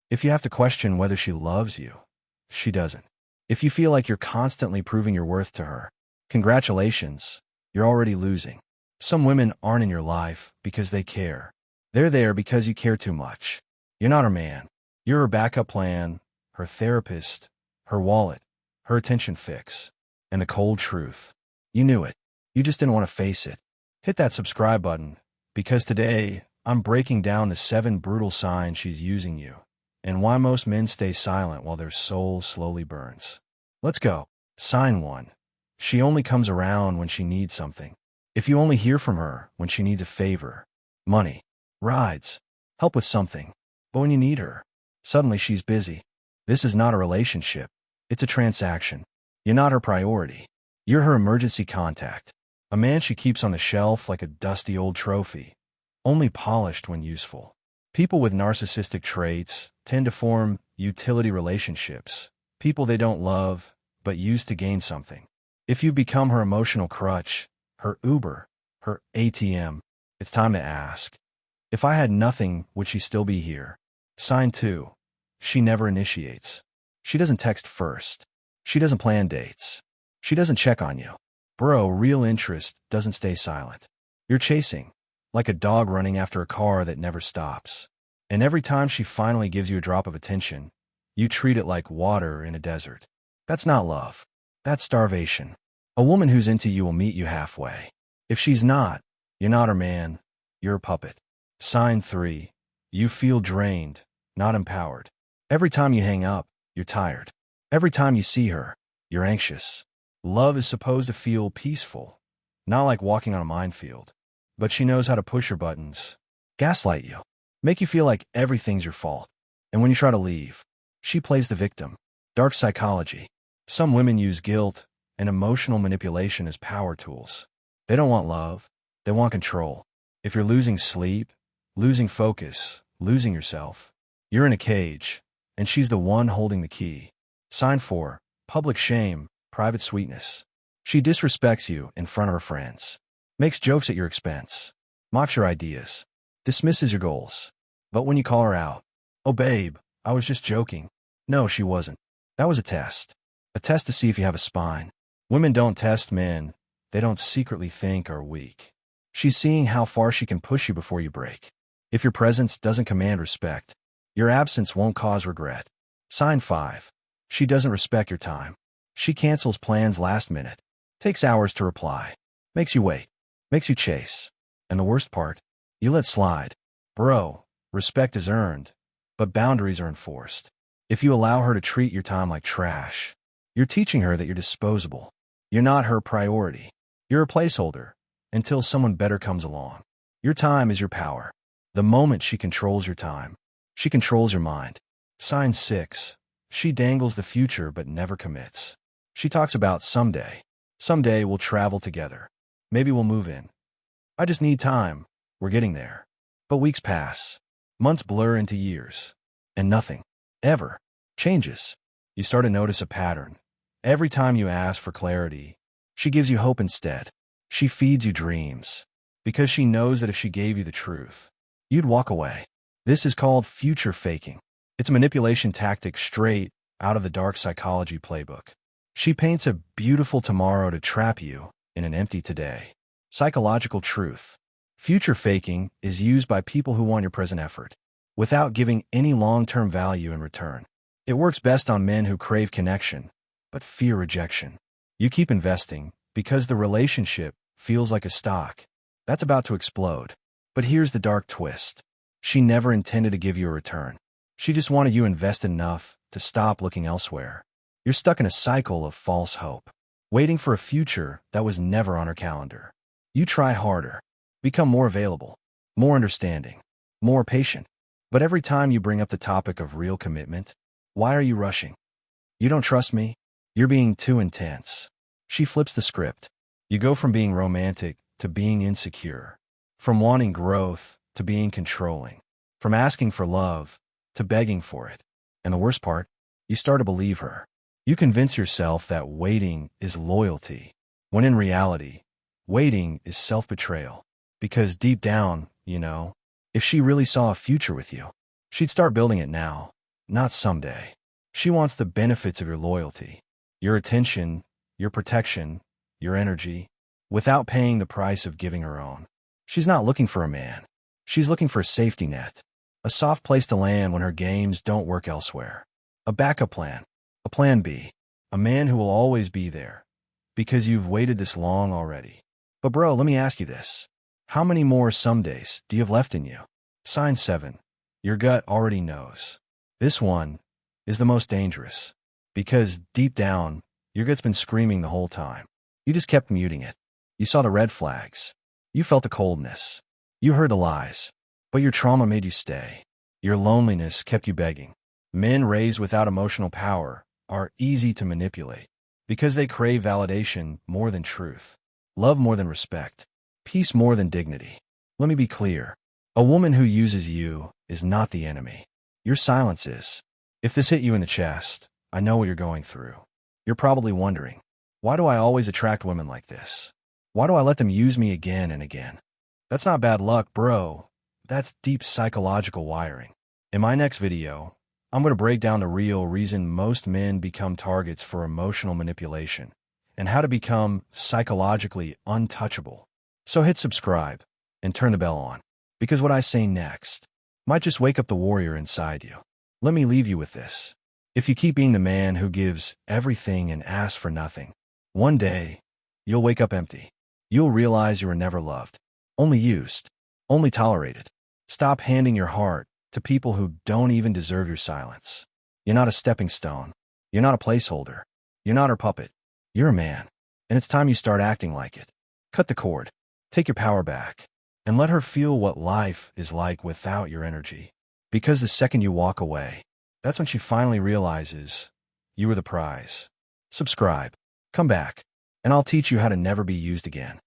If you have to question whether she loves you, she doesn't. If you feel like you're constantly proving your worth to her, congratulations, you're already losing. Some women aren't in your life because they care. They're there because you care too much. You're not her man. You're her backup plan, her therapist, her wallet, her attention fix. And the cold truth. You knew it. You just didn't want to face it. Hit that subscribe button, because today I'm breaking down the 7 brutal signs she's using you, and why most men stay silent while their soul slowly burns. Let's go. Sign 1. She only comes around when she needs something. If you only hear from her when she needs a favor, money, rides, help with something, but when you need her, suddenly she's busy. This is not a relationship. It's a transaction. You're not her priority. You're her emergency contact. A man she keeps on the shelf like a dusty old trophy, only polished when useful. People with narcissistic traits tend to form utility relationships, people they don't love, but use to gain something. If you become her emotional crutch, her Uber, her ATM, it's time to ask, if I had nothing, would she still be here? Sign 2. She never initiates. She doesn't text first. She doesn't plan dates. She doesn't check on you. Bro, real interest doesn't stay silent. You're chasing, like a dog running after a car that never stops. And every time she finally gives you a drop of attention, you treat it like water in a desert. That's not love. That's starvation. A woman who's into you will meet you halfway. If she's not, you're not her man. You're a puppet. Sign 3. You feel drained, not empowered. Every time you hang up, you're tired. Every time you see her, you're anxious. Love is supposed to feel peaceful, not like walking on a minefield. But she knows how to push your buttons, gaslight you, make you feel like everything's your fault. And when you try to leave, she plays the victim. Dark psychology. Some women use guilt and emotional manipulation as power tools. They don't want love. They want control. If you're losing sleep, losing focus, losing yourself, you're in a cage, and she's the one holding the key. Sign 4. Public shame, private sweetness. She disrespects you in front of her friends, makes jokes at your expense, mocks your ideas, dismisses your goals. But when you call her out, oh babe, I was just joking. No, she wasn't. That was a test. A test to see if you have a spine. Women don't test men they don't secretly think are weak. She's seeing how far she can push you before you break. If your presence doesn't command respect, your absence won't cause regret. Sign 5. She doesn't respect your time. She cancels plans last minute, takes hours to reply, makes you wait, makes you chase. And the worst part, you let slide. Bro, respect is earned, but boundaries are enforced. If you allow her to treat your time like trash, you're teaching her that you're disposable. You're not her priority. You're a placeholder until someone better comes along. Your time is your power. The moment she controls your time, she controls your mind. Sign 6. She dangles the future but never commits. She talks about someday. Someday we'll travel together. Maybe we'll move in. I just need time. We're getting there. But weeks pass. Months blur into years. And nothing, ever, changes. You start to notice a pattern. Every time you ask for clarity, she gives you hope instead. She feeds you dreams, because she knows that if she gave you the truth, you'd walk away. This is called future faking. It's a manipulation tactic straight out of the dark psychology playbook. She paints a beautiful tomorrow to trap you in an empty today. Psychological truth. Future faking is used by people who want your present effort, without giving any long-term value in return. It works best on men who crave connection, but fear rejection. You keep investing because the relationship feels like a stock that's about to explode. But here's the dark twist. She never intended to give you a return. She just wanted you invested enough to stop looking elsewhere. You're stuck in a cycle of false hope, waiting for a future that was never on her calendar. You try harder, become more available, more understanding, more patient. But every time you bring up the topic of real commitment, why are you rushing? You don't trust me? You're being too intense. She flips the script. You go from being romantic to being insecure, from wanting growth to being controlling, from asking for love to begging for it. And the worst part, you start to believe her. You convince yourself that waiting is loyalty, when in reality, waiting is self-betrayal. Because deep down, you know, if she really saw a future with you, she'd start building it now. not someday. She wants the benefits of your loyalty, your attention, your protection, your energy, without paying the price of giving her own. She's not looking for a man. She's looking for a safety net, a soft place to land when her games don't work elsewhere. A backup plan, a plan B, a man who will always be there, because you've waited this long already. But bro, let me ask you this. How many more somedays do you have left in you? Sign 7. Your gut already knows. This one is the most dangerous, because deep down, your gut's been screaming the whole time. You just kept muting it. You saw the red flags. You felt the coldness. You heard the lies. But your trauma made you stay. Your loneliness kept you begging. Men raised without emotional power are easy to manipulate because they crave validation more than truth, love more than respect, peace more than dignity. Let me be clear. A woman who uses you is not the enemy. Your silence is. If this hit you in the chest, I know what you're going through. You're probably wondering, why do I always attract women like this? Why do I let them use me again and again? That's not bad luck, bro. That's deep psychological wiring. In my next video, I'm going to break down the real reason most men become targets for emotional manipulation and how to become psychologically untouchable. So hit subscribe and turn the bell on, because what I say next might just wake up the warrior inside you. Let me leave you with this. If you keep being the man who gives everything and asks for nothing, one day you'll wake up empty. You'll realize you were never loved, only used, only tolerated. Stop handing your heart to people who don't even deserve your silence. You're not a stepping stone. You're not a placeholder. You're not her puppet. You're a man, and it's time you start acting like it. Cut the cord, take your power back, and let her feel what life is like without your energy. Because the second you walk away, that's when she finally realizes you were the prize. Subscribe, come back, and I'll teach you how to never be used again.